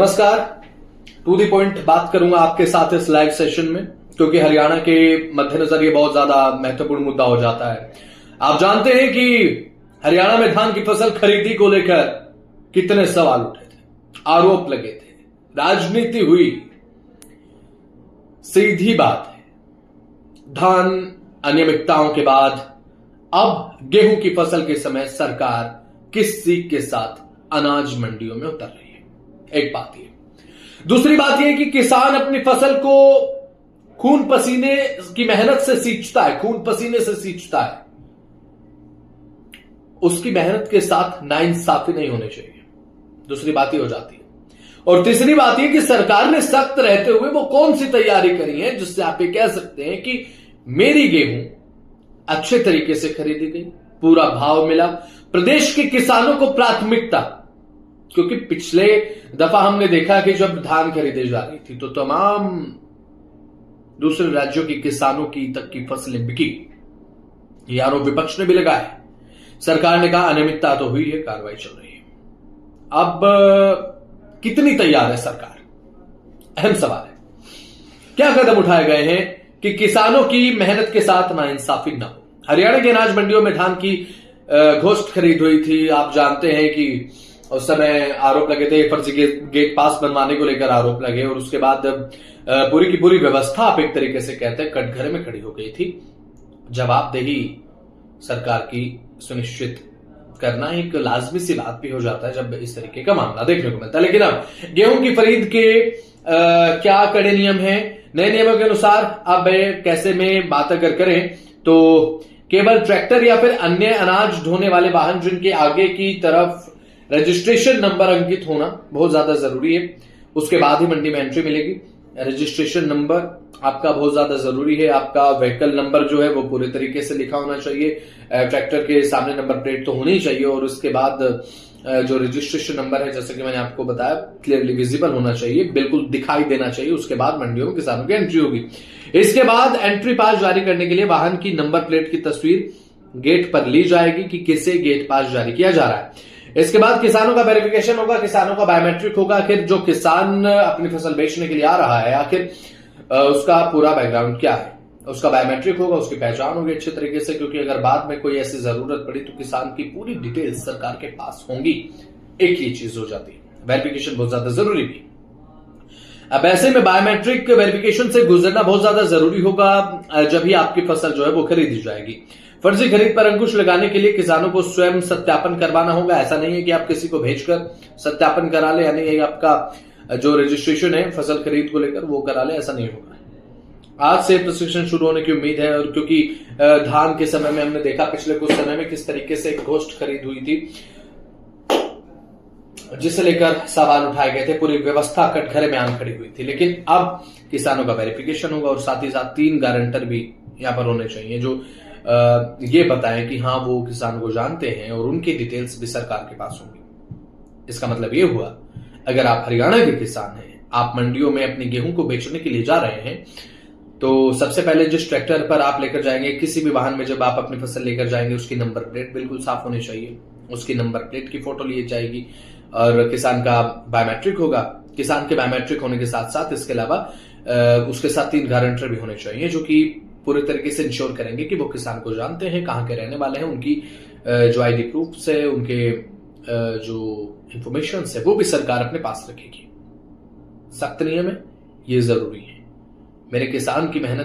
नमस्कार। To the point बात करूंगा आपके साथ इस लाइव सेशन में, क्योंकि हरियाणा के मद्देनजर ये बहुत ज्यादा महत्वपूर्ण मुद्दा हो जाता है। आप जानते हैं कि हरियाणा में धान की फसल खरीदी को लेकर कितने सवाल उठे थे, आरोप लगे थे, राजनीति हुई। सीधी बात है, धान अनियमितताओं के बाद अब गेहूं की फसल के समय सरकार किस सीख के साथ अनाज मंडियों में उतर रही है, एक बात ये। दूसरी बात यह कि किसान अपनी फसल को खून पसीने की मेहनत से सींचता है, खून पसीने से सींचता है। उसकी मेहनत के साथ नाइंसाफी नहीं होनी चाहिए, दूसरी बात ही हो जाती है। और तीसरी बात यह कि सरकार ने सख्त रहते हुए वो कौन सी तैयारी करी है जिससे आप ये कह सकते हैं कि मेरी गेहूं अच्छे तरीके से खरीदी गई, पूरा भाव मिला, प्रदेश के किसानों को प्राथमिकता। क्योंकि पिछले दफा हमने देखा कि जब धान खरीदे जा रही थी तो तमाम दूसरे राज्यों के किसानों की तक की फसलें बिकी। ये आरोप विपक्ष ने भी लगाया। सरकार ने कहा अनियमितता तो हुई है, कार्रवाई चल रही है। अब कितनी तैयार है सरकार, अहम सवाल है। क्या कदम उठाए गए हैं कि किसानों की मेहनत के साथ नाइंसाफी न हो। हरियाणा के अनाज मंडियों में धान की घोषित खरीद हुई थी। आप जानते हैं कि उस समय आरोप लगे थे, फर्जी गेट पास बनवाने को लेकर आरोप लगे, और उसके बाद पूरी की पूरी व्यवस्था आप एक तरीके से कहते हैं कटघरे में खड़ी हो गई थी। जवाबदेही सरकार की सुनिश्चित करना एक लाजमी सी बात भी हो जाता है जब इस तरीके का मामला देखने को मिलता है। लेकिन अब गेहूं की खरीद के क्या कड़े नियम हैं। नए नियमों के अनुसार अब कैसे में बात अगर करें तो केवल ट्रैक्टर या फिर अन्य अनाज ढोने वाले वाहन जिनके आगे की तरफ रजिस्ट्रेशन नंबर अंकित होना बहुत ज्यादा जरूरी है, उसके बाद ही मंडी में एंट्री मिलेगी। रजिस्ट्रेशन नंबर आपका बहुत ज्यादा जरूरी है। आपका व्हीकल नंबर जो है वो पूरे तरीके से लिखा होना चाहिए। ट्रैक्टर के सामने नंबर प्लेट तो होनी चाहिए, और उसके बाद जो रजिस्ट्रेशन नंबर है, जैसे कि मैंने आपको बताया, क्लियरली विजिबल होना चाहिए, बिल्कुल दिखाई देना चाहिए। उसके बाद मंडियों में किसानों की एंट्री होगी। इसके बाद एंट्री पास जारी करने के लिए वाहन की नंबर प्लेट की तस्वीर गेट पर ली जाएगी कि किसे गेट पास जारी किया जा रहा है। इसके बाद किसानों का वेरिफिकेशन होगा, किसानों का बायोमेट्रिक होगा। आखिर जो किसान अपनी फसल बेचने के लिए आ रहा है, आखिर उसका पूरा बैकग्राउंड क्या है, उसका बायोमेट्रिक होगा, उसकी पहचान होगी अच्छे तरीके से। क्योंकि अगर बाद में कोई ऐसी जरूरत पड़ी तो किसान की पूरी डिटेल्स सरकार के पास होंगी। एक ही चीज हो जाती है, वेरिफिकेशन बहुत ज्यादा जरूरी भी। अब ऐसे में बायोमेट्रिक वेरिफिकेशन से गुजरना बहुत ज्यादा जरूरी होगा जब ही आपकी फसल जो है वो खरीदी जाएगी। फर्जी खरीद पर अंकुश लगाने के लिए किसानों को स्वयं सत्यापन करवाना होगा। ऐसा नहीं है कि आप किसी को भेजकर सत्यापन करा ले, यानी आपका जो रजिस्ट्रेशन है फसल खरीद को लेकर वो करा ले, ऐसा नहीं होगा। आज से प्रशिक्षण शुरू होने की उम्मीद है, और क्योंकि धान के समय में हमने देखा पिछले कुछ समय में किस तरीके से घोषित खरीद हुई थी, जिसे लेकर सवाल उठाए गए थे, पूरी व्यवस्था कटघरे में आन खड़ी हुई थी। लेकिन अब किसानों का वेरिफिकेशन होगा, और साथ ही साथ 3 गारंटर भी यहां पर होने चाहिए जो ये बताएं कि हाँ वो किसान को जानते हैं, और उनकी डिटेल्स भी सरकार के पास होंगी। इसका मतलब ये हुआ, अगर आप हरियाणा के किसान हैं, आप मंडियों में अपनी गेहूं को बेचने के लिए जा रहे हैं, तो सबसे पहले जिस ट्रैक्टर पर आप लेकर जाएंगे, किसी भी वाहन में जब आप अपनी फसल लेकर जाएंगे, उसकी नंबर प्लेट बिल्कुल साफ होनी चाहिए। उसकी नंबर प्लेट की फोटो ली जाएगी, और किसान का बायोमेट्रिक होगा। किसान के बायोमेट्रिक होने के साथ साथ इसके अलावा उसके साथ 3 गारंटर भी होने चाहिए, जो कि पूरे तरीके से इंश्योर करेंगे कि वो किसान को जानते हैं, कहां के रहने वाले हैं, उनकी जो आईडी प्रूफ है, उनके जो इंफॉर्मेशन है वो भी सरकार अपने पास रखेगी। सख्त नियम है, ये जरूरी है। मेरे किसान की मेहनत